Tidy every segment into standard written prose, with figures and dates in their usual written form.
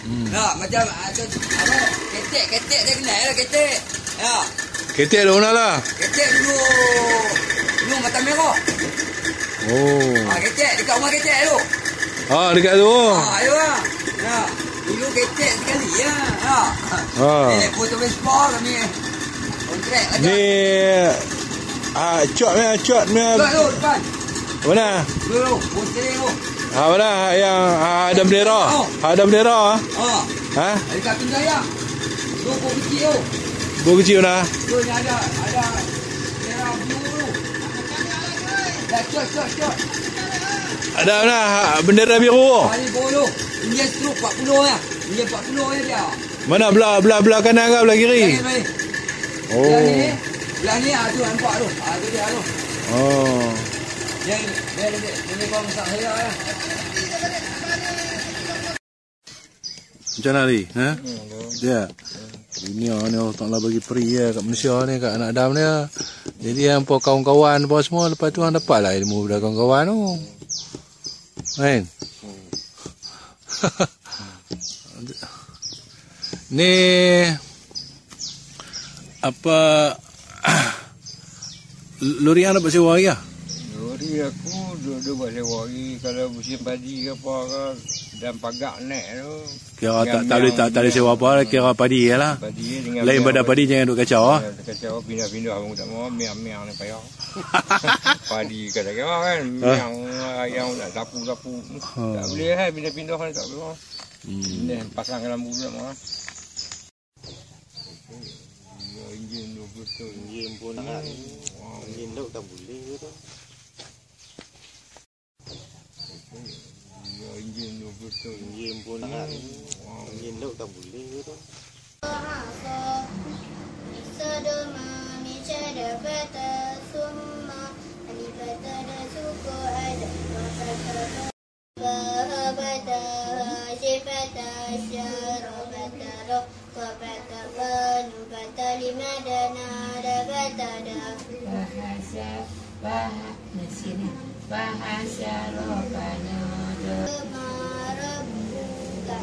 Nah, macam apa? Ketek dia kenal lah ketek. Ya. Ketek dah mana lah? Ketek dulu mata merah. Oh. Ketek dekat rumah ketek tu. Dekat tu. Ayo lah. Nah, dulu ketek sekali ya. Ni foto Vespa kami. Kontrak aja. Ni cot ni. Tu depan. Mana? Dulu, poster tu. Mana yang ada bendera? Ada bendera. Dekat pinggir ayam. Tu buku kecil tu. Buku kecil mana? Tu ni ada merah biru tu. Dah cot. Ada mana bendera biru? Ni bolu. India struk 40 ya. India 40 ya dia. Mana belah kanan ke belah kiri? Oh. Belah ni tu nampak tu. Tu dia tu. Oh. Dia kau masak saya ya. Macam mana ni? Ya. Dunia ni Allah Ta'ala bagi peri kat Malaysia ni, kat anak Adam ni. Jadi hampa kawan-kawan apa semua, lepas tu hang dapatlah ilmu daripada kawan-kawan tu. Kan? Ni apa lori hang dapat sewa lagi ah? Lori aku duduk buat sewa lagi kalau musim padi ke apa ke dan pagak naik tu. Kira tak boleh sewa apa, kira padi lah. Lain pada padi jangan duk kacau ah. Kacau pindah-pindah abang tak mau miang ni payah. Padi kata-kata kan miang ayam nak sapu. Tak boleh pindah-pindah kan tak boleh. Ni pasang dalam bulan mah. Enjin tu betul, enjin pun enjin tu tak boleh tu. Enjin tu betul, enjin pun enjin tu tak boleh tu. Sadama mi cara bata summa ani bata da suku ada mata bata sifata syarabata ro bata banu bata limadana da bata da bahasa robana da marabu gak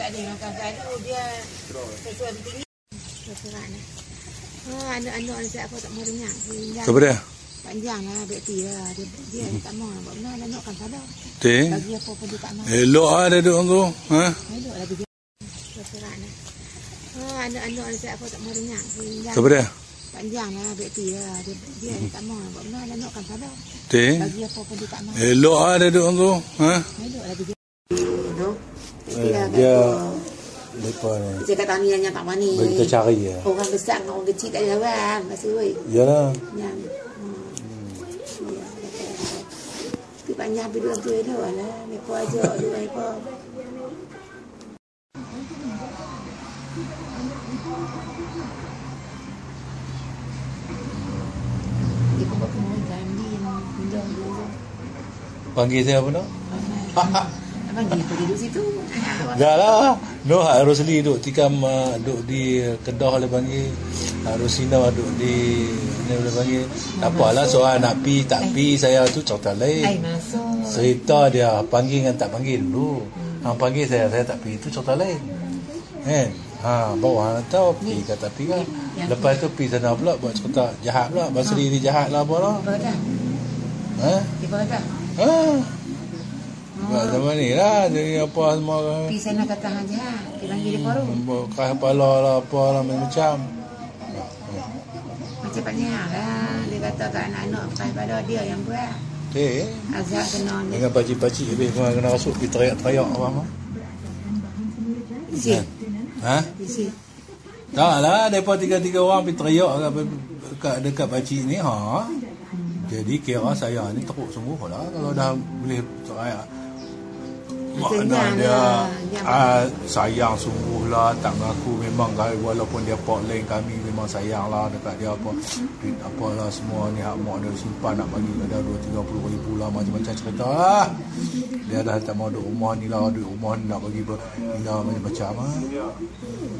tak ada makan gaduh dia sesuai tinggi. Sesuai ni. Anak-anak ni saya tak mau renyang. Siapa dia? Panjang lah, berarti lah. Dia tak mau nak buat benar, anak kan sadar. Bagi apa pun dia tak mau. Elok lah dia duduk tu. Elok lah dia. Sesuai ni. Anak-anak ni saya tak mau renyang. Siapa dia? Panjang lah, berarti lah. Dia tak mau nak buat benar, anak kan sadar. Bagi apa pun dia tak mau. Elok lah dia duduk tu. Elok lah dia. Dia lepas ni. Dia kata ni yang tak mani. Kita cari ya. Orang besar dengan orang kecil tak jawab, masih wei. Yalah. Yang. Tapi banyak bila tu ada lah. Mereka ajak dua ekor. Dia kau kena gandin, pindah dulu. Panggil saya apa nak? Abang gitu duduk situ. Dah lah. No, Hak Rosli duduk tikam duduk di Kedah boleh panggil. Hak Rosina duduk di ni boleh panggil. Tak apalah soal nak pi tak pi saya tu cerita lain. Masuk. Cerita dia panggil dengan tak panggil dulu. Hang panggil saya tak pi itu cerita lain. Bawa hang tahu pi kata pi kan. Lepas tu pergi sana pula buat cerita jahat pula. Basri ni jahat lah apa lah. Tiba dah. Ha? Tiba dah. Ha? Buat zaman ni lah. Jadi apa semua. Pergi sana kata hang jahat. Dia panggil dia baru. Keras kepala lah apa lah macam-macam. Macam Pak Nyah lah. Dia kata kat anak-anak keras pada dia yang buat. Azhar kena ni. Dengan pakcik-pakcik habis kena rasuk pergi teriak-teriak apa-apa. Isi. Ha? Isi. Tak lah, mereka tiga-tiga orang pergi teriak dekat pakcik ni. Ha? Jadi kira saya ni teruk sungguh lah kalau dah boleh teriak. Makna dia sayang sungguh lah, tak mengaku memang walaupun dia pot lain kami memang sayang lah dekat dia apa duit apalah semua ni hak mak dia simpan nak bagi kat dia 2-30 ribu lah macam-macam cerita lah. Dia dah tak mau duduk rumah ni lah, duit rumah ni nak bagi tinggal macam-macam lah. Ya betul.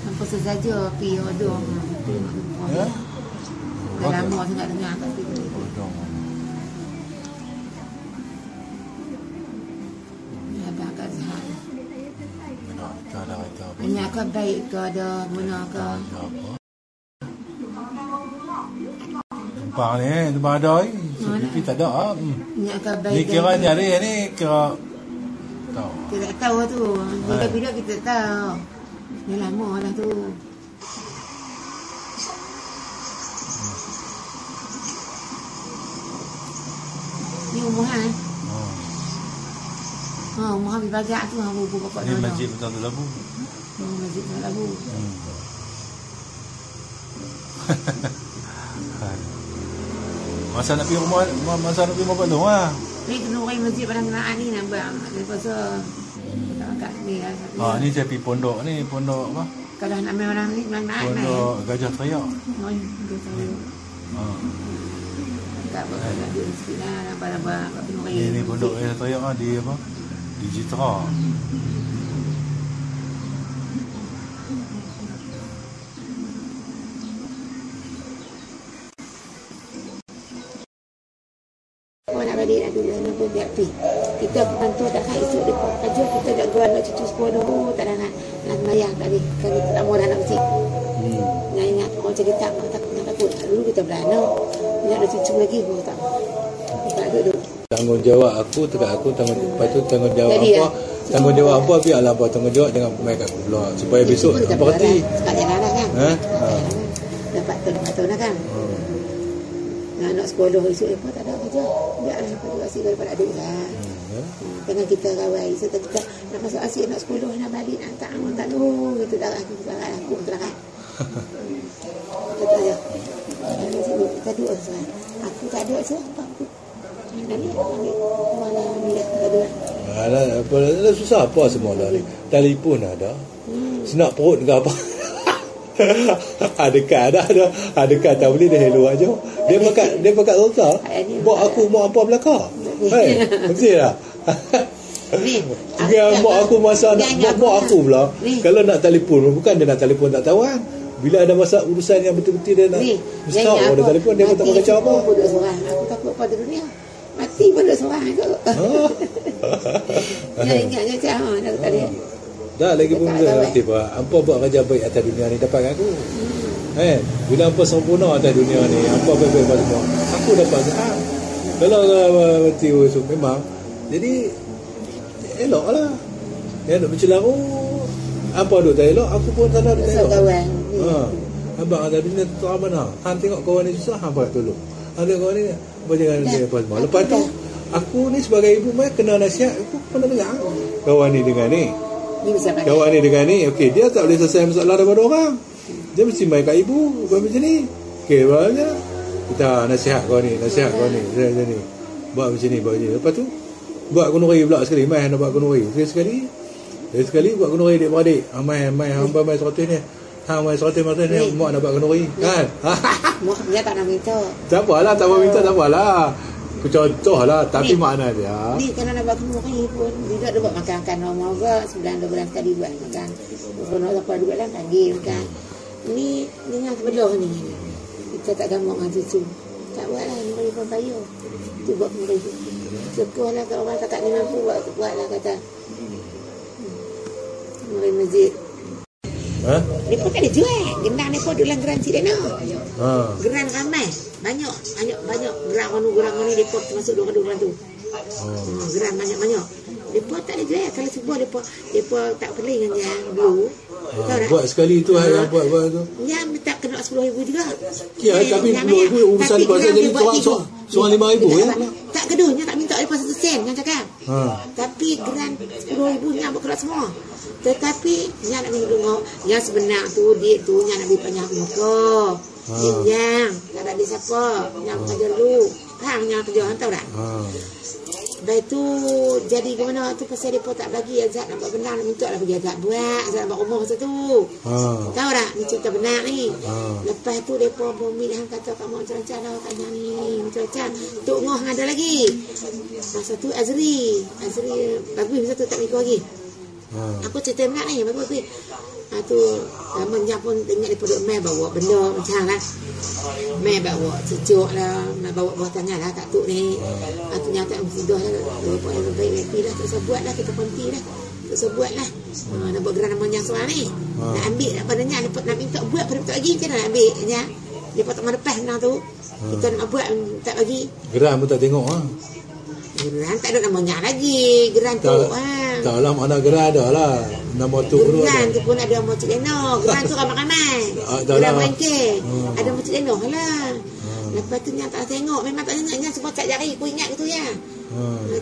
Apa saja pergi order. Ya? Dah lama saya nak dengar tak pergi. Abang kat Zahar. Ini akan baik ke ada guna ke? Tumpang ni, tumpang ada ni. Tapi tak ada. Ini akan baik. Ni kira nyari ni kira tahu. Kita tak tahu tu. Bila-bila kita tahu. Dah lama dah tu. Ni umuhan. Umuhan pergi bagak tu. Buku bapak Ni masjid Bentang Labu. Masjid Bentang Labu. Masa nak pergi rumah, masa nak pergi rumah Pak Long lah. Ni kena orang masjid pada kenaan ni nak buat. Lepas tu kat ni lah. Ni saya pergi pondok ni, pondok apa? Kalau nak main orang ni, nak Pondok Gajah Teriak. Gajah Teriak. Tak apa, nak duduk sikit lah. Nampak-nampak kat penuh raya. Ni pondok Gajah Teriak lah, di apa? Di Jitra. Nak balik nak duduk sana pun biar pergi. Kita bantu tak kait esok depan kerja kita nak jual nak cucu sekolah dulu tak ada nak bayar tadi kali tak mau nak masjid. Nak ingat orang cerita tak takut dulu kita berana nak ada cucu lagi pun tak. Tak duduk. Tanggungjawab aku dekat aku lepas tu tanggungjawab jadi, apa? Tanggungjawab apa biarlah apa tanggungjawab jangan main kat aku pula supaya besok apa kata. Sekali lah kan. Ha? Dapat tahun lah kan. Nak sekolah esok apa tak ada kerja. Biarlah lepas tu asyik daripada adik lah. Dengan kita kawai. Serta kita nak masuk asyik nak sekolah, nak balik, nak tak aman tak lu. Itu darah aku, darah aku, darah. Kata dia. Kita duduk sekarang. Aku tak ada siapa aku. Nanti ambil mana ambil tak ada. Alah, apa susah apa semua lah ni. Telefon ada. Senak perut ke apa. Adakah tak boleh dah hello aja. Dia pakat rota. Mak aku mak apa belaka. Hai, mesti lah. Dia mak aku masa mak aku pula kalau nak telefon bukan dia nak telefon tak tawan. Bila ada masa urusan yang betul-betul dia nak mesti dia telefon dia pun tak pakai apa. Aku takut pada dunia. Mati pun duduk seorang tu. Dia ingatnya macam dah kata dia. Dah lagi pun nanti pak. Hampa buat kerja baik atas dunia ni dapat aku. Bila hampa sempurna atas dunia ni, hampa baik-baik semua. Aku dapat saham. Kalau mati tu memang. Jadi eloklah. Dia nak bercelaru. Apa duk tak elok, aku pun tak nak elok. Abang ada dunia tu mana? Han tengok kawan ni susah, hampa tolong. Ada kawan ni apa jangan dia apa semua. Lepas tu aku ni sebagai ibu mai kena nasihat, aku pernah dengar kawan ni dengan ni. Kawan ni dengan ni, okey, dia tak boleh selesai masalah daripada orang. Dia mesti main kat ibu, bukan macam ni. Okey, berapa kita nasihat kau ni, macam ni. Buat macam ni, buat macam ni. Lepas tu, buat kunuri pula sekali. Mai nak buat kunuri. Sekali buat kunuri adik-beradik. Mai hamba mai 100 ni. Hang mai 100 ni mak nak buat kenduri kan. Mak dia tak nak minta. Tak apalah, tak mau minta tak apalah. Aku contohlah tapi makna dia. Ni kalau nak buat kenduri pun tidak ada buat makan normal ke 9 bulan sekali buat makan. Kalau nak dapat duit lah panggil kan. Ni dengan sebelah ni. Kita tak gamak dengan cucu. Tak buatlah ni boleh pun payah. Tu buat kenduri. Sepuhlah kalau orang tak ni mampu buatlah kata. Mari masjid. Ha? Dia pun tak ada jual. Gendang dia pun dalam geran Cik Dena. Ha. Geran ramai. Banyak. Geran mana dia pun termasuk geran tu. Geran banyak-banyak. Dia pun tak ada jual. Kalau cuba dia pun tak pelik dengan yang dulu. Buat sekali tu yang buat tu. Yang tak kena 10,000 juga. Ya, tapi 10,000 urusan pasal jadi soal 5,000 ya. Tak kedunya tak minta lepas 1 sen yang cakap. Tapi geran 10,000 yang berkerak semua. Tetapi yang nak tengok yang sebenar tu dia tu yang nak bagi panjang muka. Yang tak ada siapa yang kerja dulu. Hang yang kerja tahu tak? Baik tu jadi ke mana tu pasal dia pun tak bagi Azad nak buat benar nak minta lah bagi Azad buat Azad nak buat rumah masa tu. Tahu tak ni cerita benar ni. Lepas tu dia pun bumi hang kata kamu macam-macam lah tanya ni macam-macam. Tok Ngoh ada lagi. Masa tu Azri bagus masa tu tak mikir lagi. Aku cerita benar ni bagus ni. Tu namanya pun ingat daripada Mai bawa benda macam lah. Mai bawa cucuk lah, Mai bawa buah tangan lah kat Tok ni. Tu nyata mesti dah lah. Lepas yang baik-baik lah, tak usah buat lah, kita konti lah. Tak usah buat lah. Nak buat geran namanya soal ni. Nak ambil apa nanya, lepas nak minta buat pada betul lagi, macam mana nak ambil? Ya? Lepas tak lepas benar tu. Kita nak buat, tak bagi. Geran pun tak tengok lah. Geran tak ada namanya lagi. Geran tu tak lah makna geran ada lah. Nama tu geran tu pun ada Moncik Leno. Geran tu ramai-ramai. Geran bangkit. Ada Moncik Leno lah. Lepas tu yang tak tengok. Memang tak tengok. Yang semua cak jari. Aku ingat gitu ya.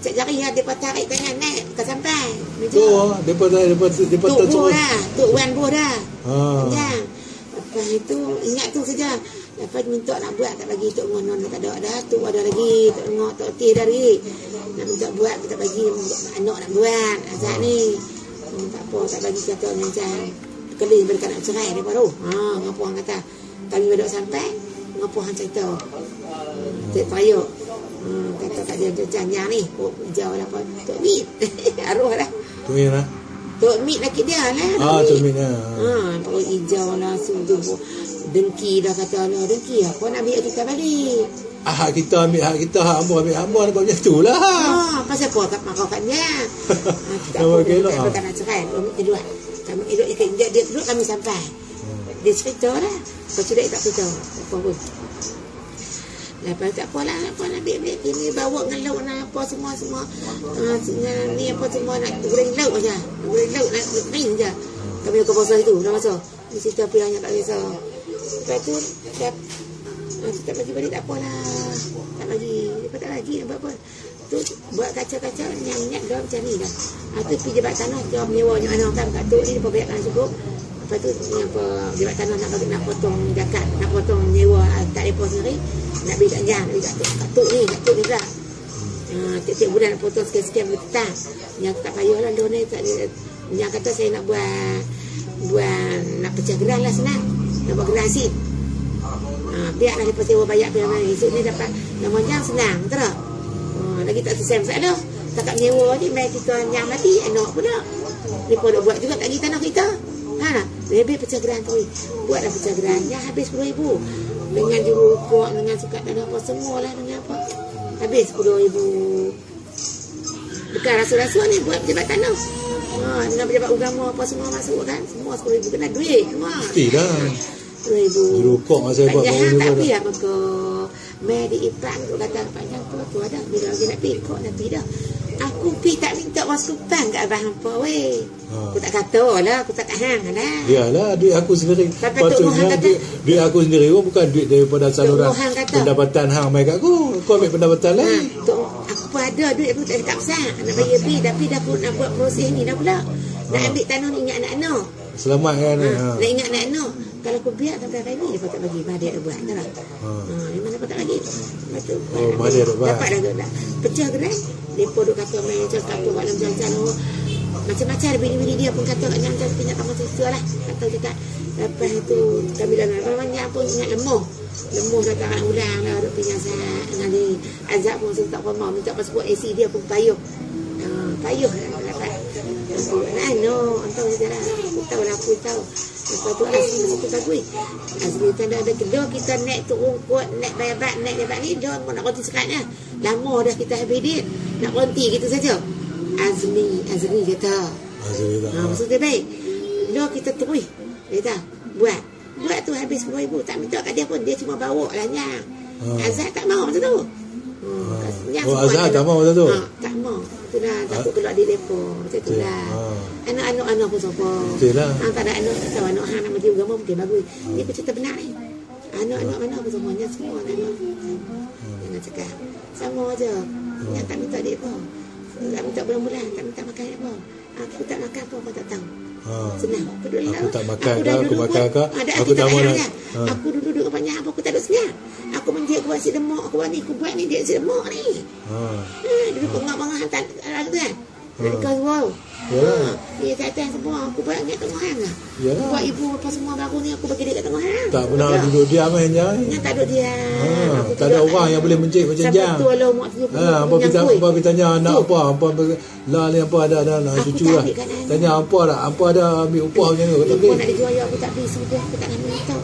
Cak jari yang dia tarik tangan naik. Tak sampai. Tu dia Tok dah. Tok Wan Boh dah. Lepas itu ingat tu saja. Lepas minta nak buat tak bagi Tok Ngonon tak ada dah. Tu ada lagi Tok Ngoh Tok Tih dari. Nak minta buat tak bagi anak nak buat Azad ni. Tak apa tak bagi kata macam kali mereka nak cerai dia baru. Ngapo hang kata kami bedok sampai ngapo hang cerita. Tak payah. Kata tak dia jangan ni. Hijau lah apa Tok Mit. Arwah lah. Tu ya lah. Tok Mit laki dia lah. Tok Mit lah. Pokok hijau lah sungguh. Dengki dah kata lah. Dengki apa nak ambil kita balik. Hak kita ambil hak kita, hak hamba ambil hamba nak buat macam tu lah. Pasal apa kat makannya. Tak apa nak cerai. Kami duduk. Kami duduk dia duduk kami sampai. Dia cerita lah. Lepas tu dia tak cerita. Apa pun. Lepas tak apalah. Apa nak ambil ini bawa dengan lauk nak apa semua. Ni apa semua nak goreng lauk aja. Goreng lauk nak kering je. Kami ke pasal itu. Dah masa. Ni cerita pilihnya tak biasa. Lepas tu tak bagi balik tak apalah. Tak bagi. Lepas tak lagi nak buat apa. Tu buat kaca-kaca yang ingat dia macam ni dah. Tu pergi jebat tanah dia menyewa ni mana kan kat Tok ni dia bayar kan cukup. Lepas tu ni apa jebat tanah nak potong zakat, nak potong nyewa tak depo sendiri. Nak beli kat Jang, beli kat Tok ni pula. Tiap-tiap bulan nak potong sekian-sekian bertetang. Yang tak payahlah loan ni tak ada. Yang kata saya nak buat nak pecah geran lah senang. Nak buat geran asid. Biarlah dia sewa bayar biar esok ni dapat namanya senang betul tak? Lagi tak selesai masalah. Takat nyewa ni mai kita yang mati anak pula. Depa nak buat juga tak lagi tanah kita. Lebih pecah geran tu. Buatlah pecah geran yang habis 10,000. Dengan juru rokok, dengan sukat dan apa semualah dengan apa. Habis 10,000. Bukan rasul-rasul ni buat pejabat tanah. Dengan pejabat agama apa semua masuk kan. Semua 10,000 kena duit semua. Tidak. 10,000. Rokok saya buat baru ni. Tak payah maka mai di Ipang tu kata panjang tu ada bila lagi nak pergi kok nak pergi dah. Aku pergi tak minta waskupan kat abang hampa weh. Aku tak kata lah, aku tak hang lah. Yalah, duit aku sendiri. Patutnya duit aku sendiri bukan duit daripada saluran pendapatan hang mai kat aku. Kau ambil pendapatan lain. Aku pun ada duit aku tak besar. Nak bayar pi tapi dah pun nak buat proses ni dah pula. Nak ambil tanah ni ingat anak-anak. Selamat kan. Nak ingat anak-anak. Kalau aku biar sampai hari ni dia tak bagi Mahathir dah buat tak. Memang dapat tak bagi. Mahathir dah buat. Dapat dah pecah gerai. Depa duk kata main macam kata buat macam-macam. Macam-macam bini-bini dia pun kata kat jangan pinjam kamu sisa lah. Kata cakap. Lepas tu kami bilang memangnya pun ingat lemah dah tak ulang lah duk pinjam dengan dia. Azab pun tak pernah minta passport AC dia pun payuh. Payuh lah dapat. Entah je lah. Aku tahu lah, aku tahu. Lepas tu Azri masa tu bagus. Azri tanda ada kedua kita naik turun kuat, naik bayabat, naik jabat ni. Dia nak roti sekarang lah. Lama dah kita habis dia. Nak roti gitu saja. Azri kata. Maksud dia baik. Dia kita terus. Dia kata, buat tu habis 10,000. Tak minta kat dia pun. Dia cuma bawa lah nyang. Azad tak mahu masa tu. Azad tak mahu masa tu? Tak mahu. Itulah takut keluar di depo. Macam itulah. Anak-anak pun sopa. Itulah. Tak ada anak. Tak tahu anak hang nama dia agama mungkin bagus. Dia pun cerita benar ni. Anak-anak mana pun semuanya. Semua anak. Jangan cakap. Sama je. Yang tak minta depo. Tak minta bulan-bulan. Tak minta makan apa. Aku tak makan apa. Aku tak tahu. Senang. Aku tak makan ke, aku makan ke, aku tak mahu nak. Aku duduk banyak apa, aku tak ada senyap. Aku menjadi aku buat si lemak, aku buat ni, dia si lemak ni. Duduk pengak-pengak hantar ada kan. Dari kau wow. Dia kata semua aku buat ingat tengah hang lah. Buat ibu apa semua baru ni aku bagi dia kat tengah hang. Tak pernah duduk diam kan Jang? Tak duduk diam. Tak ada orang yang boleh mencik macam Jang. Sampai tu lah mak tu. Apa tanya anak apa lah ni apa ada anak cucu lah. Tanya apa ada ambil upah macam tu. Aku nak dijual aku tak beli sudah aku tak nak minta.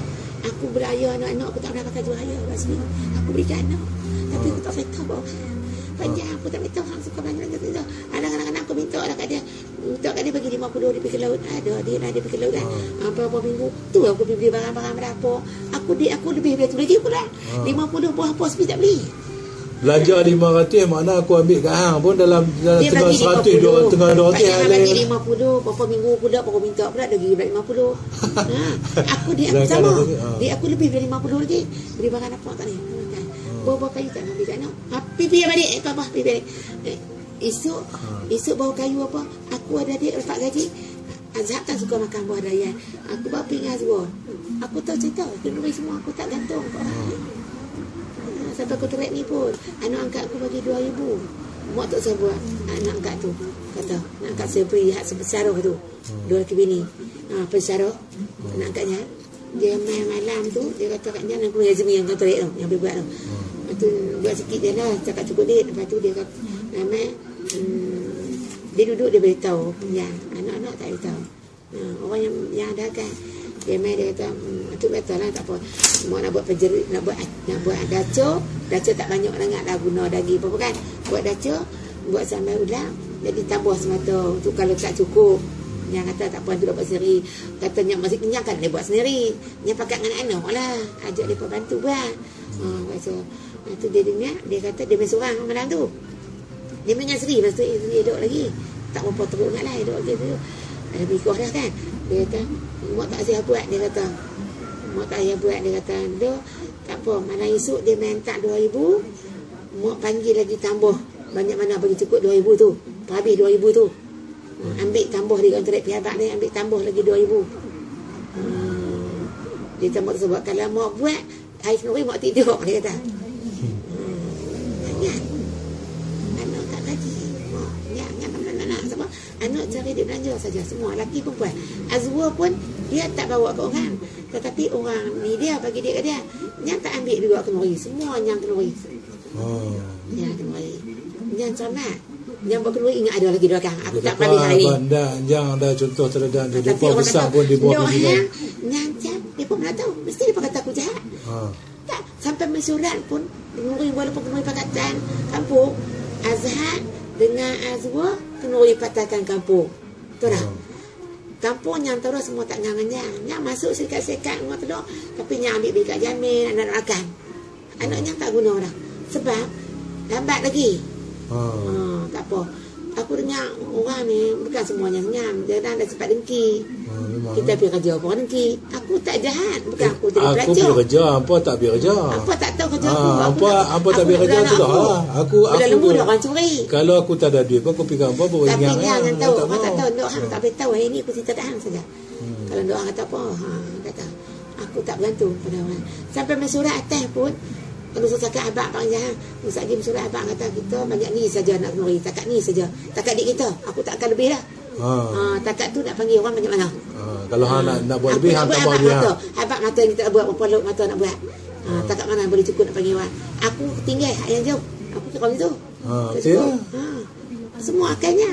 Aku beraya anak-anak aku tak pernah pakai jual raya kat sini. Aku berikan anak. Tapi aku tak tahu bawa panjang aku tak minta orang suka banyak-banyak tu. Anak-anak aku minta lah kat dia. Minta kat dia bagi 50 dia pergi laut. Ada dia pergi laut kan. Berapa minggu tu aku beli barang-barang berapa. Aku lebih dari tu lagi pula. 50 buah pos pergi tak beli. Belajar 500 makna aku ambil kat hang pun dalam tengah 100 tengah 200 dia bagi 50 berapa minggu pula aku minta pula lagi 50. Aku sama. Dia aku lebih dari 50 lagi. Beli barang apa tak ni. Bawa kayu tak nak beli anak. Pipi balik apa pipi balik. Esok bawa kayu apa? Aku ada dia letak gaji. Azhar tak suka makan buah dayan. Aku bawa pingas buah. Aku tahu cerita. Kenduri semua aku tak gantung kau. Sampai aku terik ni pun. Anak angkat aku bagi 2,000. Mak tak saya buat. Anak angkat tu kata nak angkat saya beri hak sebesar tu. Dua lelaki bini. Pesara. Anak angkatnya. Dia main malam tu dia kata kat jalan aku Yazmi yang kau terik tu yang boleh buat tu. Tu buat sikit je lah cakap cukup duit. Lepas tu dia kata dia duduk dia beritahu pinjam. Anak-anak tak beritahu. Orang yang ada kan dia main dia kata tu betul lah tak apa. Mak nak buat penjerit nak buat daca tak banyak sangat lah guna daging apa kan. Buat daca buat sambal ulang jadi tambah semata tu kalau tak cukup. Yang kata tak apa tu dapat sendiri. Katanya masih kenyang kan dia buat sendiri. Yang pakai dengan anak lah. Ajak dia bantu buat. Baca. Tu dia dengar. Dia kata dia main seorang malam tu. Dia main dengan Seri. Lepas tu Seri duduk lagi. Tak berapa teruk nak lah. Duduk lagi tu. Ada berikuh dah kan. Dia kata. Mak tak saya buat. Dia kata. Mak tak saya buat. Dia kata. Dia tak apa. Malam esok dia main tak 2,000. Mak panggil lagi tambah. Banyak mana bagi cukup 2,000 tu. Habis 2,000 tu. Ambil tambah dia kontrak piabak dia ambil tambah lagi 2,000. Dia tambah sebab kalau mak buat air kenduri mak tidur dia kata. Anak tak gaji. Mak anak sama anak cari dia belanja saja semua lelaki perempuan. Azwa pun dia tak bawa ke orang tetapi orang ni dia bagi dia ke dia. Yang tak ambil juga kenduri semua yang kenduri. Yang kenduri. Yang sama yang berkenuri ingat ada lagi belakang. Aku tak pernah hari ni. Yang ada contoh terhadap dia pun besar pun di bawah dia. Yang dia pun nak tahu. Mesti dia kata aku jahat. Tak sampai mesyuarat pun kenuri walaupun kenuri pakatan kampung Azhar dengan Azwa kenuri pakatan kampung. Betul tak? Kampung yang terus semua tak ngangan yang masuk sekat-sekat semua telur tapi yang ambil bikat jamin anak makan. Anaknya tak guna dah. Sebab lambat lagi. Tak apa. Aku dengar orang ni bukan semuanya senyam. Dia dah sempat dengki. Kita pergi kerja apa dengki. Aku tak jahat. Bukan aku jadi pelajar. Aku pergi kerja. Hampa tak pergi kerja. Hampa tak tahu kerja aku. Hampa tak pergi kerja tu dah. Aku lembu dah orang curi. Kalau aku tak ada duit pun aku pergi hampa baru ingat. Tapi jangan tahu. Hampa tak tahu. Dok hang tak boleh tahu. Hari ni aku cerita tak hang saja. Kalau dok hang kata apa. Kata. Aku tak bergantung pada orang. Sampai mesyuarat atas pun. Kalau saya cakap abang tak jangan. Ustaz Jim surat abang kata kita banyak ni saja nak kenuri. Takat ni saja. Takat dik kita. Aku tak akan lebih dah. Takat tu nak panggil orang banyak mana. Kalau hang nak buat lebih, hang tambah dia. Habaq mata ni tak buat, berapa lot mata nak buat. Takat mana boleh cukup nak panggil orang. Aku tinggal hak yang jauh. Aku kira macam tu. Semua akalnya.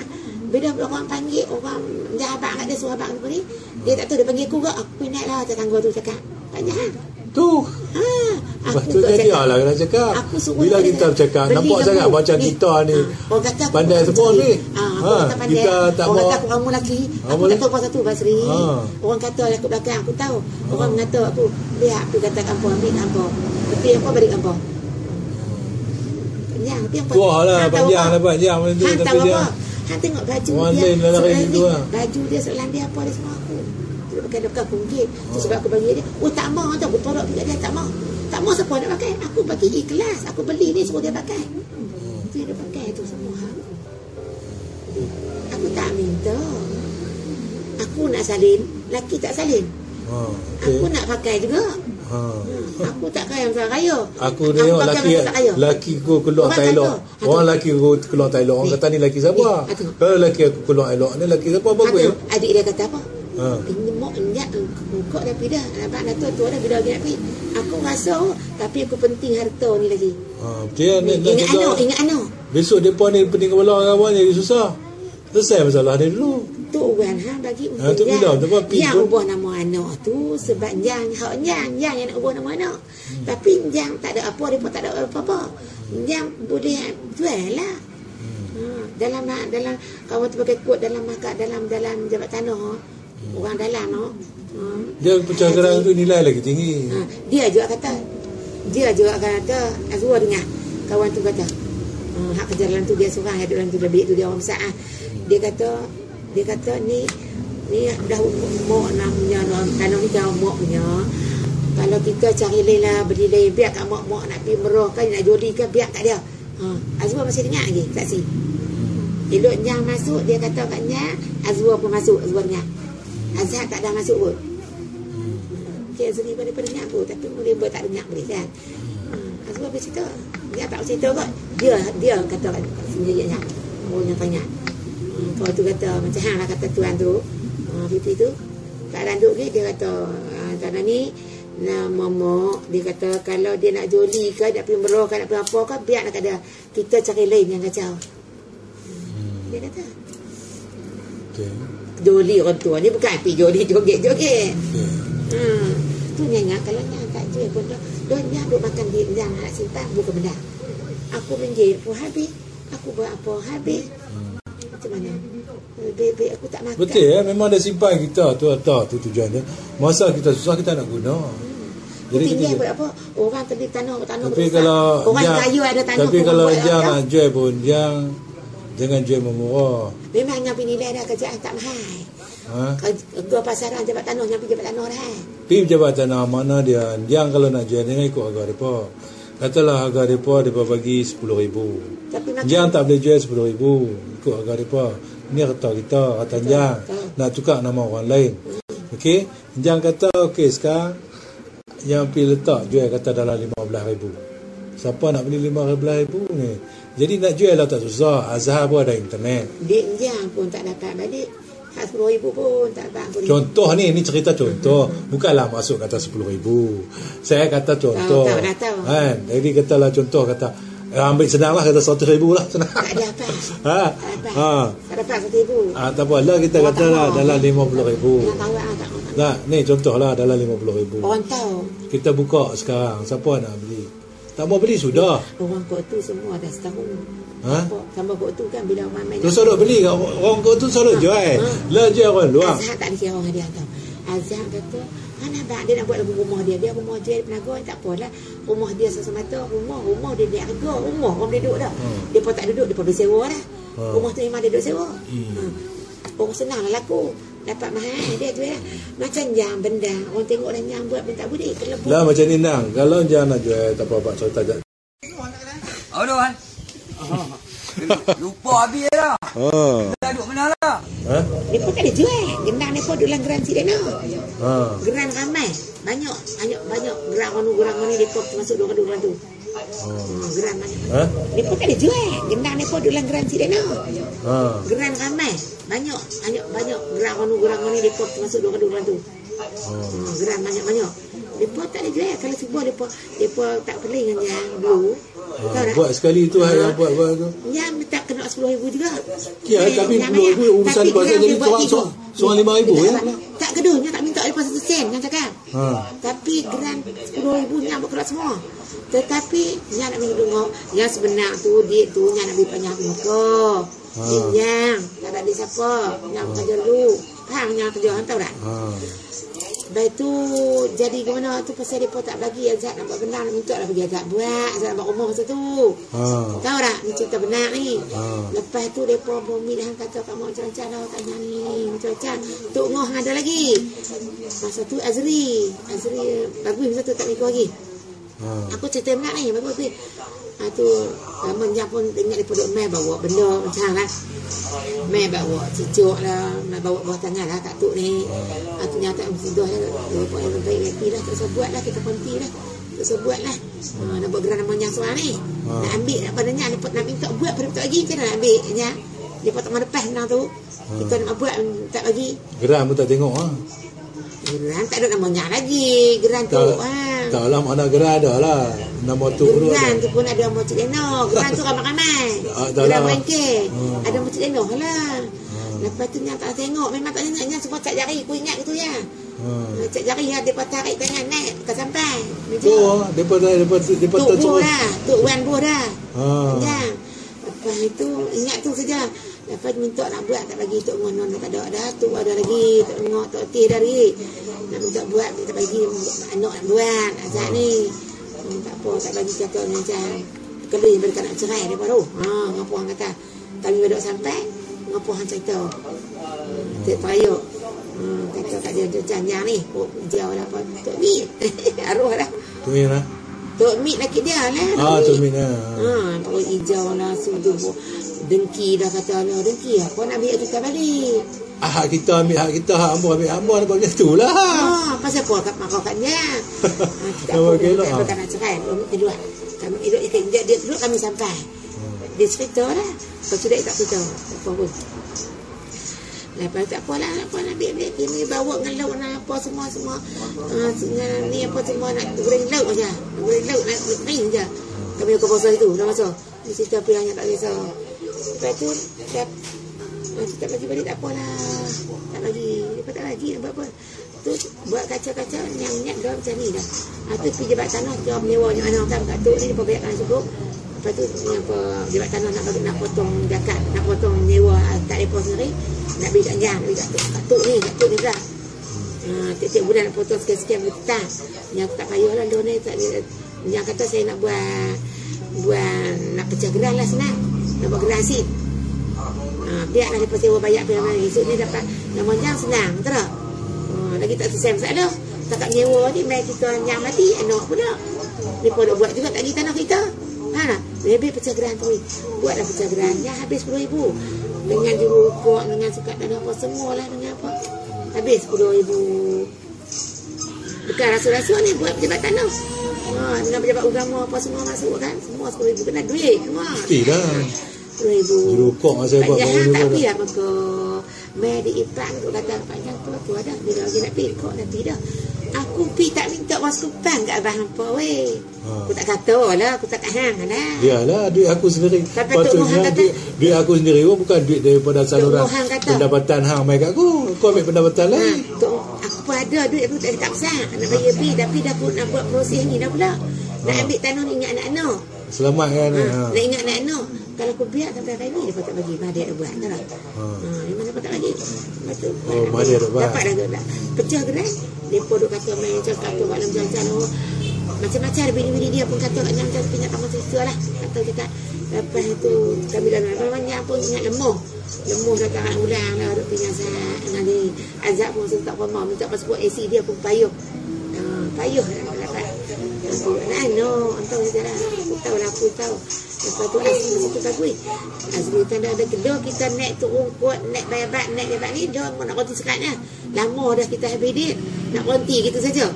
Bila orang panggil orang dia abang kat dia suruh abang apa ni, dia tak tahu dia panggil aku ke, aku pinatlah tetangga tu cakap. Banyak kan? Tu. Patutnya dia lah kena cakap. Bila kita bercakap, nampak sangat macam kita ni pandai semua ni. Kita tak mau. Orang kata aku kamu lelaki, aku tak tahu pasal tu Basri. Orang kata aku belakang, aku tahu. Orang mengata aku, lihat aku kata kampung, ambil kampung. Tapi apa balik kampung? Panjang, tapi apa? Tua lah, panjang lah panjang macam tu. Tapi dia Han tengok baju orang dia. lain lah gitu lah. Baju dia selang dia apa dia semua aku. Dia pakai dekat kunggit. Sebab aku bagi dia. Oh tak mau tau. Aku tolak juga dia tak mau. Tak mau siapa nak pakai. Aku bagi ikhlas. Aku beli ni suruh dia pakai. Itu dia pakai tu semua. Aku tak minta. Aku nak salin. Laki tak salin. Aku nak pakai juga. Aku tak kaya macam raya. Aku tengok laki ku keluar tak elok. Orang laki ku keluar tak elok. Orang kata ni laki siapa? Kalau laki aku keluar elok, ni laki siapa bagus. Adik dia kata apa? Ini mak enyak kau dah pindah. Abang dah tua dah bila lagi nak pergi. Aku rasa tapi aku penting harta ni lagi. Dia ingat anak. Besok depa ni pening kepala kawan jadi susah. Selesai masalah dia dulu. Tu orang bagi untuk yang ubah nama anak tu sebab yang nak ubah nama anak. Tapi yang tak ada apa, dia pun tak ada apa-apa. Yang boleh jual lah. Dalam kawan tu pakai kod dalam jabat tanah. Orang dalam dia pecah gerang tu nilai lagi tinggi. Dia juga kata Azwa dengar kawan tu kata hak kerja dalam tu dia seorang, yang dalam tu lebih tu dia orang besar. Dia kata ni dah umur namanya tanah ni dah umur punya. Kalau kita cari lain lah, beli lain, biar kat mak nak pergi merah kan, nak jodi kan, biar kat dia. Azwa masih dengar lagi saksi. Elok Nyang masuk, dia kata kat Nyang, Azwa pun masuk, Azwa dengar. Azhar tak dah masuk pun. Okay, Azri daripada dengar pun, tapi boleh buat tak dengar boleh kan. Azwa bercerita. Dia tak cerita kot. Dia kata kat sendiri Nyang. Orang yang tanya. Kau tu kata macam hang lah kata tuan tu. Pipi tu. Tak landuk ke dia kata tanah ni momok, dia kata kalau dia nak joli ke, nak pergi merah ke, nak pergi apa ke, biar nak ada kita cari lain yang kacau. Dia kata. Joli orang tua ni bukan pergi joli joget-joget. Tu nyanyi kalau nyanyi tak jual pun dia duk makan dia yang nak simpan bukan benda. Aku menjil pun habis. Aku buat apa habis. Macam mana? Bebek aku tak makan. Betul ya, memang dah simpan kita tu tujuannya. Masa kita susah kita nak guna. Jadi tinggal buat apa? Orang tadi tanah tapi kalau orang kaya ada tanah. Tapi kalau jangan nak jual pun jangan jual memurah. Memangnya nilai dah kerjaan tak mahal. Gua pasaran jabat tanah nyampi jabat tanah dah. Pergi jabat tanah mana dia? Yang kalau nak jual dia ikut harga depa. Katalah harga depa bagi 10,000. Tapi Jang tak boleh jual 10,000 ikut harga depa. Ini harta kita, harta Jang. Nak tukar nama orang lain. Okey, Jang kata okey sekarang yang pergi letak jual kata dalam 15,000. Siapa nak beli 15,000 ni? Jadi nak jual lah tak susah. Azhar pun ada internet. Dek Jang pun tak dapat balik. 10,000 pun tak dapat. Contoh ni cerita contoh. Bukanlah masuk kata 10,000. Saya kata contoh. Tahu. Kan? Jadi katalah contoh kata ambil senang lah kata 100,000 lah senang. Tak dapat. Tak dapat 1,000. Tak apa lah kita kata lah dalam 50,000. Nah, ni contoh lah dalam 50,000. Orang tahu. Kita buka sekarang. Siapa nak beli? Tak mau beli sudah. Orang kau tu semua dah setahun. Sama kau tu kan bila orang main. Tu selalu beli kat orang kau tu selalu jual. Lah jual orang luar. Azhar tak dikira orang dia tahu. Azhar kata, mana bang dia nak buat lagu rumah dia. Dia rumah jual penaga tak apalah. Rumah dia sesemata rumah dia dia harga rumah orang duduk dah. Dia pun tak duduk, dia pun sewa dah. Rumah tu memang dia duduk sewa. Orang senang lah laku. Dapat mahal dia jual. Macam Jang benda. Orang tengok dah Jang buat minta budi. Lah macam ni nang. Kalau Jang nak jual tak apa-apa cerita je. Aduh kan. Lupa habis dah. Dah duduk mana lah? Dia pun tak ada jual. Gendang dia pun duduk dalam geran si dia nak. Geran ramai. Banyak. Geran mana dia pun masuk dua geran tu. Geran banyak. Dia pun tak ada jual. Gendang dia pun duduk dalam geran si dia nak. Geran ramai. Banyak geran ni depa termasuk dua geran tu. Geran banyak. Depa tak ada jual. Kalau cuba depa tak peling dengan yang dulu. Buat sekali tu yang buat tu. Yang tak kena 10,000 juga. Ya, tapi 10,000 urusan pasal jadi soal 5,000 ya. Tak kedunya tak minta lepas 1 sen kan cakap. Tapi geran 10,000 yang buat keluar semua. Tetapi yang nak tengok yang sebenar tu dia tu yang nak bagi panjang muka. Yang tak ada siapa yang kerja dulu. Faham yang kerja tahu tak? Baik tu jadi gimana tu pasal depa tak bagi Azat nak buat benar, minta lah bagi Azat buat, Azat nak buat rumah masa tu. Tahu tak ni cerita benar ni. Lepas tu depa bumi dah kata kat mak macam-macam lah tanya ni macam-macam. Tok Ngoh ada lagi. Masa tu Azri bagus masa tu tak mikir lagi. Aku cerita benar ni bagus tu. Tu menjak pun ingat depa duk mai bawa benda macam lah. Mai bawa cucuk lah, mai bawa bawah tangan lah kat tok ni. Ternyata sudah lah. Depa yang baik happy lah, tak usah buat lah, kita konti lah. Tak usah buat lah. Nak buat geran namanya soal ni. Nak ambil nak padanya, depa nak minta buat pada minta lagi, macam mana nak ambil nya. Depa tak mau lepas benda tu. Kita nak buat tak bagi. Geran pun tak tengok Geran tak ada namanya lagi. Geran tu tak lah mana geran ada lah. Nama tu geran tu pun ada Moncik Deno. Geran tu ramai-ramai. Geran Merengkeh. Ada Moncik Deno lah. Lepas tu yang tak tengok, memang tak tengok, yang semua cak jari. Aku ingat gitu ya. Cak jari ya, dia tarik tangan naik tak sampai. Depa tak cuba dah. Tok Wan buah dah. Jangan. Lepas itu ingat tu saja. Lepas minta nak buat tak bagi Tok Ngoh tak ada dah. Tok ada lagi, Tok Ngoh, Tok Tih dah lagi. Nak minta buat tak bagi anak nak buat Azat ni. Tak apa, tak bagi kata macam kali mereka nak cerai dia baru. Ngapa hang kata kami bedok sampai ngapa hang cerita. Tak payah. Kata kat dia macam yang ni. Jauh dah apa. Tok Mi. Arwah dah. Tu ni lah. Tok Mi laki dia lah. Tok Mi lah. Pokok hijau lah sudu. Dengki dah kata lah. Dengki apa nak ambil kita balik. Hak kita ambil hak kita, hak ambo ambil ambo macam tu lah. Pasal apa kat mak kau katnya. Tak apa nak cerai. Kedua. Kami hidup dia dulu kami sampai. Dia cerita lah. Lepas tu dia tak cerita. Apa pun. Lepas tak apalah. Apa nak ambil ni bawa dengan lauk nak apa semua. Ni apa semua nak goreng lauk aja. Goreng lauk nak main je. Kami ke pasal itu. Dah masuk. Dia cerita pilihnya tak kisah. Lepas tu tak bagi balik tak apalah. Tak bagi. Lepas tak bagi nak buat apa. Tu buat kaca-kaca yang niat dia macam ni dah. Tu pergi jebat tanah jawab mewahnya anak kan kat tok ni dia bayarkan cukup. Lepas tu apa jebat tanah nak potong zakat, nak potong nyewa tak depa sendiri, nak beli janjang, beli kat tok ni dah. Tiap-tiap bulan nak potong sekian-sekian berita. Yang tak payahlah dia ni tak yang kata saya nak buat nak pecah geran lah senang. Nak buat geran asin. Biarlah dia sewa bayar pilihan esok ni dapat nama yang senang betul tak? Lagi tak selesai masalah. Takat nyewa ni mai kita yang mati anak pula. Depa nak buat juga tak lagi tanah kita. Lebih pecah geran tu. Buatlah pecah geran yang habis 10,000. Dengan jurukok, dengan sukat dan apa semualah dengan apa. Habis 10,000. Bukan rasul-rasul ni buat pejabat tanah. Dengan pejabat agama apa semua masuk kan. Semua 10,000 kena duit semua. Tidak. 10,000. Jurukok masa buat baru ni. Tak pergi lah maka mai di Ipang tu kata panjang tu ada. Bila lagi nak pergi kok nanti dah. Aku pergi tak minta was kupang kat abang hampa weh. Aku tak kata lah, aku tak hang lah. Yalah, duit aku sendiri. Patutnya duit aku sendiri bukan duit daripada saluran pendapatan hang mai kat aku. Aku ambil pendapatan lain. Aku pun ada duit aku tak besar. Nak bayar pi tapi dah pun nak buat proses ni dah pula. Nak ambil tanah ni ingat anak-anak. Selamat kan. Nak ingat anak-anak. Kalau aku biar sampai hari ni dia tak bagi. Mahathir dah buat tak? Memang dapat tak bagi. Betul. Mahathir dah buat. Dapat dah pecah gerai. Depa duk kata main cakap tu malam jalan-jalan macam-macam bini-bini dia pun kata kat macam punya tak macam lah kata kita. Lepas itu kami dah namanya pun ingat lemah dah ulang dah duk punya dengan ni Azab pun tak pernah minta pasport AC dia pun payuh dah dapat aku entah sajalah aku tahu lepas tu Azmi situ bagus Azmi tanda ada kedua kita naik turun kuat naik bayabat naik ni dia nak konti sekatnya lama dah kita habis dia nak konti gitu saja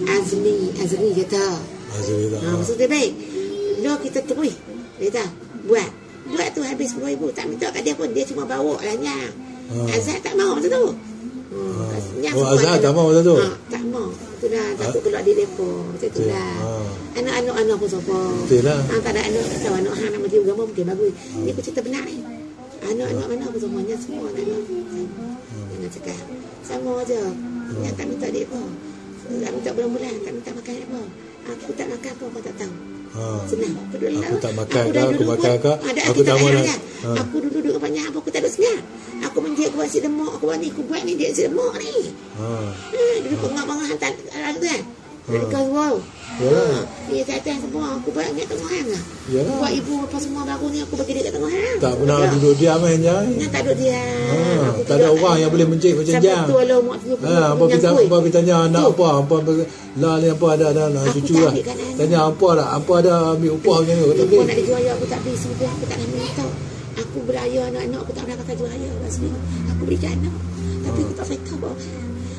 Azmi kata maksud dia baik dia kita terus dia kata buat tu habis 10,000 tak minta kat dia pun dia cuma bawa lah nya Azhar tak mau masa tu. Azhar tak mau masa tu. Tak mau. Tu dah takut keluar di depo. Macam tu lah. Anak-anak pun sopo. Betul lah. Tak ada anak tahu anak hang nak mati agama mungkin bagus. Ni aku cerita benar ni. Anak-anak mana pun semuanya semua anak. Jangan cakap. Sama aja. Yang tak minta depo. Tak minta bulan-bulan, tak minta makan apa. Aku tak makan apa tak tahu. Senang. Aku tak makan ke, aku makan ke, aku tak mau nak. Aku duduk banyak apa aku tak ada senyap. Aku menjadi buat si lemak, aku buat ni, aku buat ni, dia si lemak ni. Duduk pengah-pengah hantar ada kan. Duduk kau wow. Dia datang semua, aku buat ingat tengah hang lah. Buat ibu apa semua baru ni, aku bagi dia kat tengah hang. Tak pernah duduk diam kan Jai? Tak duduk diam. Tak ada orang yang boleh mencik macam Jai. Sampai tu lah mak tu. Apa kita tanya anak apa lah ni apa ada anak cucu lah. Tanya apa ada ambil upah macam ni. Aku nak dijual aku tak beli sudah, aku tak nak minta. Aku beraya anak-anak aku tak pernah pakai jual raya kat sini. Aku berikan anak. Tapi aku tak minta bawa.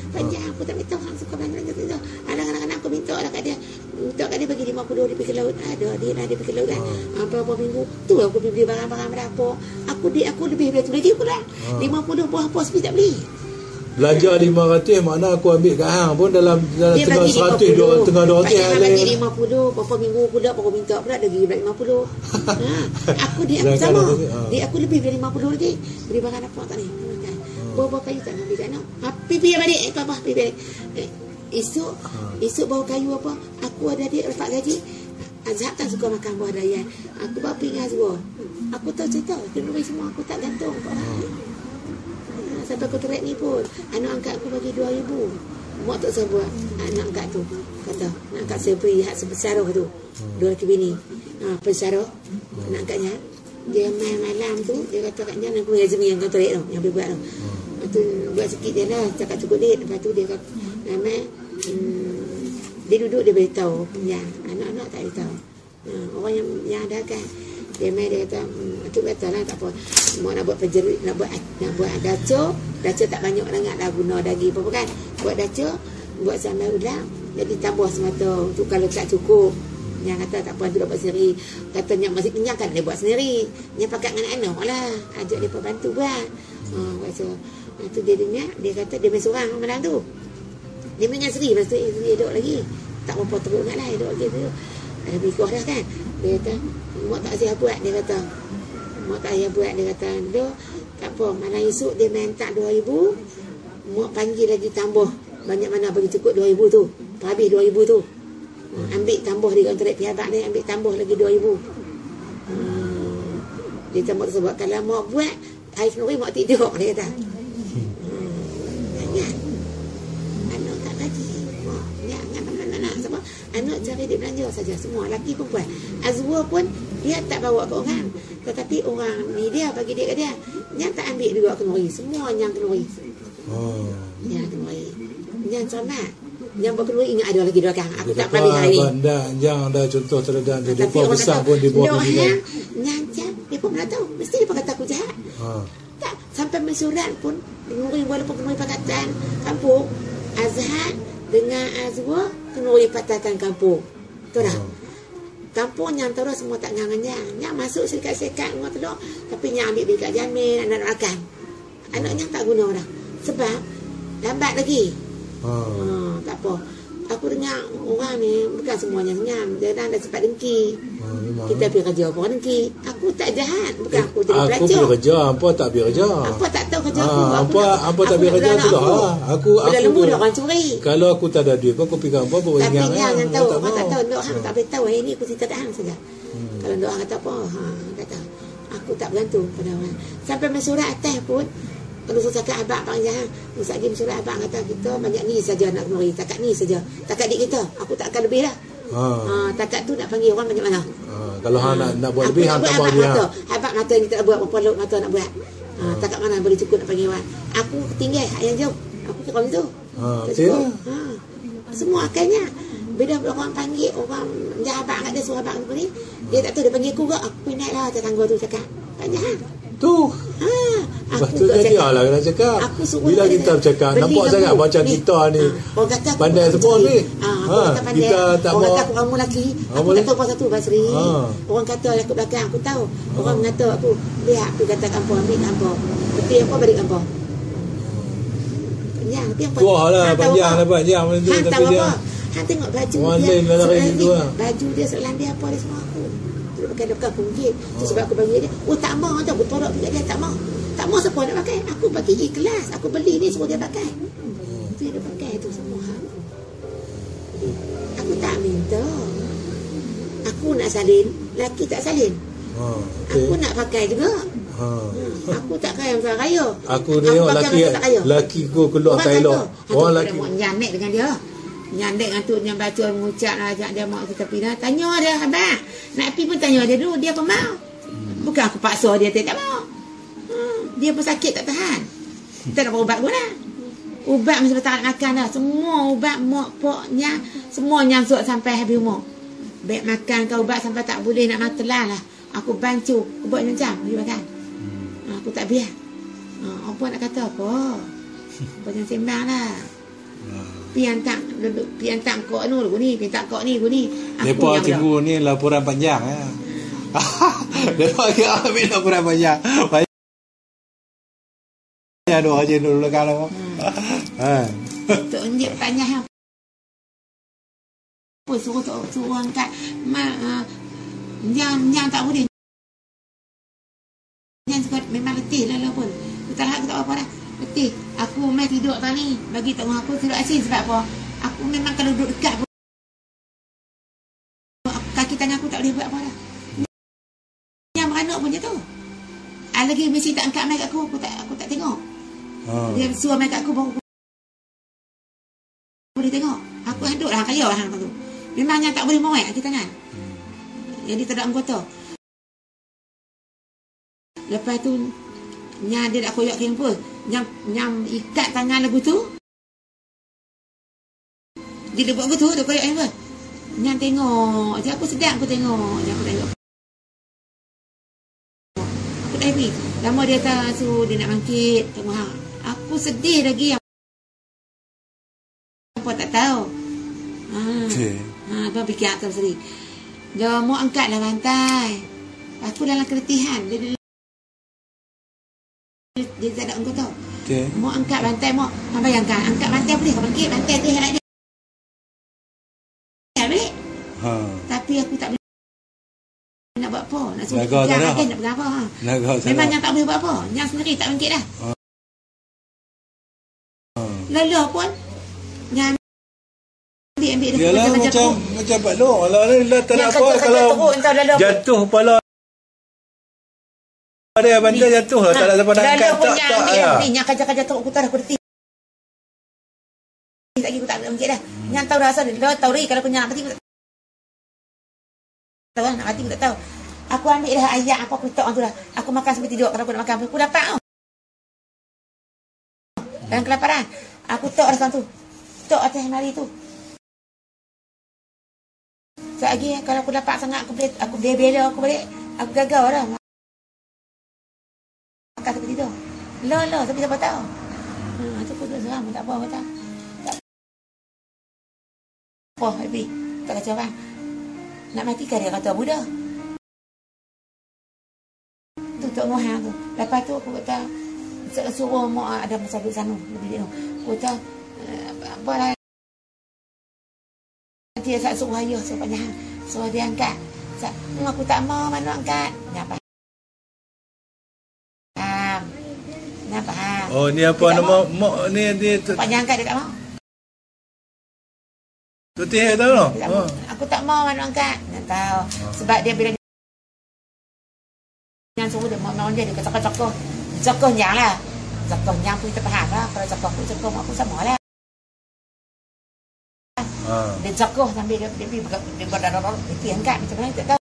Panjang aku tak minta orang suka belanja tu. Anak-anak aku minta lah kat dia. Minta kat dia bagi 50 dia pergi laut. Ada dia pergi laut kan. Berapa minggu tu aku pergi beli barang-barang berapa. Aku lebih dari tu lagi pula. 50 buah sepi tak beli. Belajar 500 makna aku ambil kat hang pun dalam tengah 100 tengah 200 dia bagi 50 berapa minggu pula aku minta pula lagi 50. Aku sama. Dia aku lebih dari 50 lagi. Beli barang apa tak ni? Bawa kayu tak ambil kat anak. Pipi balik apa pipi. Esok bawa kayu apa? Aku ada dia dapat gaji. Azhar tak suka makan buah daya. Aku bawa pingas buah. Aku tahu cerita. Dulu semua aku tak gantung kat orang. Sampai aku terik ni pun anak angkat aku bagi 2,000. Mak tak saya buat. Anak angkat tu kata nak angkat saya beri hak sebesar tu. Dua lelaki bini. Pensaruh anak angkatnya. Dia main malam tu dia kata kat jangan aku yang yang kau terik tu yang boleh buat tu. Tu buat sikit je lah cakap cukup duit. Lepas tu dia kata dia duduk dia beritahu yang anak-anak tak beritahu. Orang yang ada kan dia main dia kata tu kata lah tak apa mak nak buat penjerit nak buat daca tak banyak sangat lah guna daging apa kan buat daca buat sambal udang jadi tambah semata tu kalau tak cukup yang kata tak apa tu dapat sendiri katanya masih kenyang kan dia buat sendiri yang pakai dengan anak lah ajak dia bantu buat baca tu dia kata dia main seorang malam tu dia main dengan Seri lepas tu dia duduk lagi tak berapa teruk nak lah duduk lagi tu ada berikuh dah kan dia kata mak tak saya buat dia kata mak tak saya buat dia kata dia tak apa malam esok dia minta 2,000 mak panggil lagi tambah banyak mana bagi cukup 2,000 tu habis 2,000 tu ambil tambah di kontrak pihak ni ambil tambah lagi 2,000 dia tambah sebab kalau mak buat hari sendiri mak tidur dia kata anak tak lagi mak anak sebab anak cari dia belanja saja semua lelaki perempuan Azwa pun dia tak bawa ke orang tetapi orang ni dia bagi dia kat dia yang tak ambil juga kenuri semua yang kenuri yang kenuri yang cermat yang berkenuri ingat ada lagi belakang aku tak pernah hari yang ada contoh terdedah di depan besar pun di bawah juga nyancang dia pun pernah tahu mesti dia kata aku jahat tak sampai mesyuarat pun kenuri walaupun kenuri pakatan kampung Azhar dengan Azwa kenuri patatan kampung tu dah kampung yang terus semua tak ngangan yang masuk sekat-sekat semua telur tapi yang ambil dekat jamin anak makan anak yang tak guna dah sebab lambat lagi tak apa aku dengar orang ni bukan semuanya senyam dia dah sempat dengki kita pergi kerja apa dengki aku tak jahat bukan aku jadi pelajar aku pergi kerja hampa tak pergi kerja hampa tak tahu kerja hampa tak pergi kerja tu dah aku lembu dah orang curi kalau aku tak ada duit pun aku pergi hampa pun tapi yang tahu orang tak tahu dok hang tak boleh tahu hari ni aku cerita kat hang saja kalau dok hang kata apa kata aku tak bergantung pada orang sampai mesyuarat atas pun kalau saya cakap abang panggil Ustaz Gim surat abang kata kita banyak ni saja nak kenuri takat ni saja takat dik kita aku tak akan lebih dah takat tu nak panggil orang banyak mana kalau hang nak buat lebih hang tambah dia abang kata kita buat berapa lot mata nak buat takat mana boleh cukup nak panggil orang aku tinggal yang jauh aku kira macam tu betul semua akalnya bila orang panggil orang jahat abang kat dia suruh abang ni dia tak tahu dia panggil aku ke aku naik lah tetangga tu cakap banyak tu Lepas tu dia lah kena cakap. Bila kita bercakap, nampak sangat macam kita ni pandai semua ni. Kita tak mau. Orang kata kamu lelaki, aku tak tahu pasal tu Basri. Orang kata aku belakang, aku tahu. Orang kata aku, lihat aku kata kampung, ambil kampung. Betul apa balik kampung. Panjang, dia apa? Wah lah, panjang lah panjang. Han tahu apa? Han tengok baju dia. Baju dia selang dia apa dia semua aku. Dia pakai dekat kunggit. Tu sebab aku bagi dia. Oh tak mau tau, bertolak juga dia tak mau. Tak mau siapa nak pakai. Aku pakai ikhlas. Aku beli ni suruh dia pakai. Tu dia pakai tu semua. Aku tak minta. Aku nak salin, laki tak salin. Aku nak pakai juga. Aku tak kaya macam raya. Aku tengok laki ku keluar Thailand. Orang laki nyanek dengan dia. Nyanek dengan tu yang baca mengucap ajak dia mak kita pergi dah. Tanya dia abang. Nak pergi pun tanya dia dulu dia apa mau. Bukan aku paksa dia tak mau. Dia pun sakit tak tahan. Kita nak ubat pun dah. Ubat mesti tak nak makan dah. Semua ubat mak poknya semua nyangsuk sampai habis umur. Baik makan kau ubat sampai tak boleh nak matelan lah. Aku bancu, aku buat macam dia makan. Aku tak biar. Apa nak kata apa? Kau jangan sembang lah. Piantak kok ni, piantak kok ni. Depa tunggu ni laporan panjang ya. Depa ambil laporan panjang. Ya doa je dulu kalau. Tok Ndik tanya apa suruh angkat yang tak boleh. Yang memang letih lah pun. Kita tak apa dah. Letih. Aku main tidur tadi. Bagi tak aku tidur asin sebab apa? Aku memang kalau duduk dekat pun, kaki tangan aku tak boleh buat apa dah. Yang beranak pun je tu. Lagi mesti tak angkat mic aku tak tengok. Dia suruh mic aku baru boleh tengok. Aku duduk lah kaya lah tu. Memangnya tak boleh mewek kaki tangan. Jadi tak ada anggota. Lepas tu dia nak koyak kempa. Yang ikat tangan lagu tu. Dia buat betul dia koyak kempa. Yang tengok. Jadi aku sedap aku tengok. Aku tengok. Aku dah happy. Lama dia tak suruh dia nak bangkit. Tengok aku sedih lagi. Apa tak tahu. Apa fikir aku sendiri. Dia mau angkatlah rantai. Aku dalam keletihan. Dia tak ada anggota. Mau angkat rantai, mau bayangkan angkat rantai boleh kau bangkit rantai tu yang dia. Ambil. Tapi aku tak boleh nak buat apa. Nak suruh dia nak buat apa. Memang yang tak boleh buat apa. Yang sendiri tak bangkit dah. Lalu pun yang ambil dia macam Pak Long. Alah tak apa kalau jatuh kepala dia bandar jatuh lah. Tak ada siapa nak angkat. Tak. Ni yang kajar-kajar teruk aku tak dah berhenti. Lagi aku tak nak bangkit dah. Yang tahu rasa dia tahu ri kalau aku nak mati aku tak tahu nak mati aku tak tahu. Aku ambil dah ayat apa aku tok tu dah. Aku makan sampai tidur kalau aku nak makan aku dapat tau. Dan kelaparan. Aku tok rasa tu. Tok atas hari tu. Sekejap lagi kalau aku dapat sangat aku bela aku balik. Aku gagal dah. Makan sampai tidur. Loh, tapi siapa tahu. Tu aku duduk seram tak apa kata. Tak apa, happy. Tak kacau kan. Nak mati kan dia kata Buddha. Tu Tok Mohan tu. Lepas tu aku kata suruh mak ada masa duduk sana. Aku kata apa lah. Dia tak suruh ayah sepanjang. Suruh dia angkat. Aku tak mau mana angkat. Kenapa? Kenapa? Oh ni apa dia nama mak ni dia panjang angkat dia tak mau. Tu teh tahu noh. Aku tak mau mana angkat. Tak tahu. Sebab dia bila yang suruh dia mau dia kacak-kacak. Cakap nyang lah. Cakap nyang pun kita faham lah. Kalau cakap aku sama lah. Dia cakap sambil dia berdarah dia angkat macam mana tak tahu.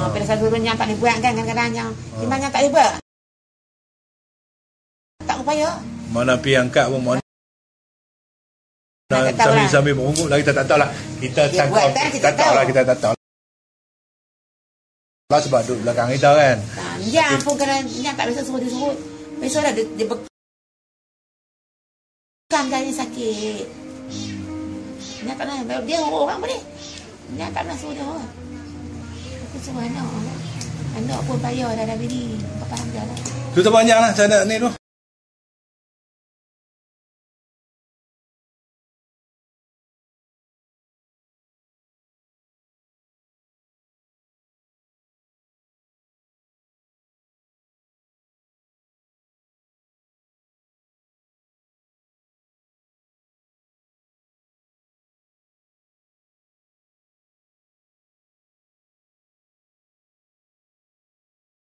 Bila saya turun yang tak boleh buat kan kadang-kadang yang memang yang tak boleh buat. Tak upaya. Mana pergi angkat pun mana sambil merungut lah kita tak tahu lah. Kita tak tahu lah kita tak tahu lah sebab duduk belakang kita kan. Yang pun kadang yang tak biasa suruh dia surut. Besoklah dia bekam jari sakit. Yang tak pernah, dia orang boleh. Yang tak pernah suruh dia orang. Aku suruh anak pun payah dah bini. Apa faham dah lah. Tu tak banyak lah, saya nak ni tu.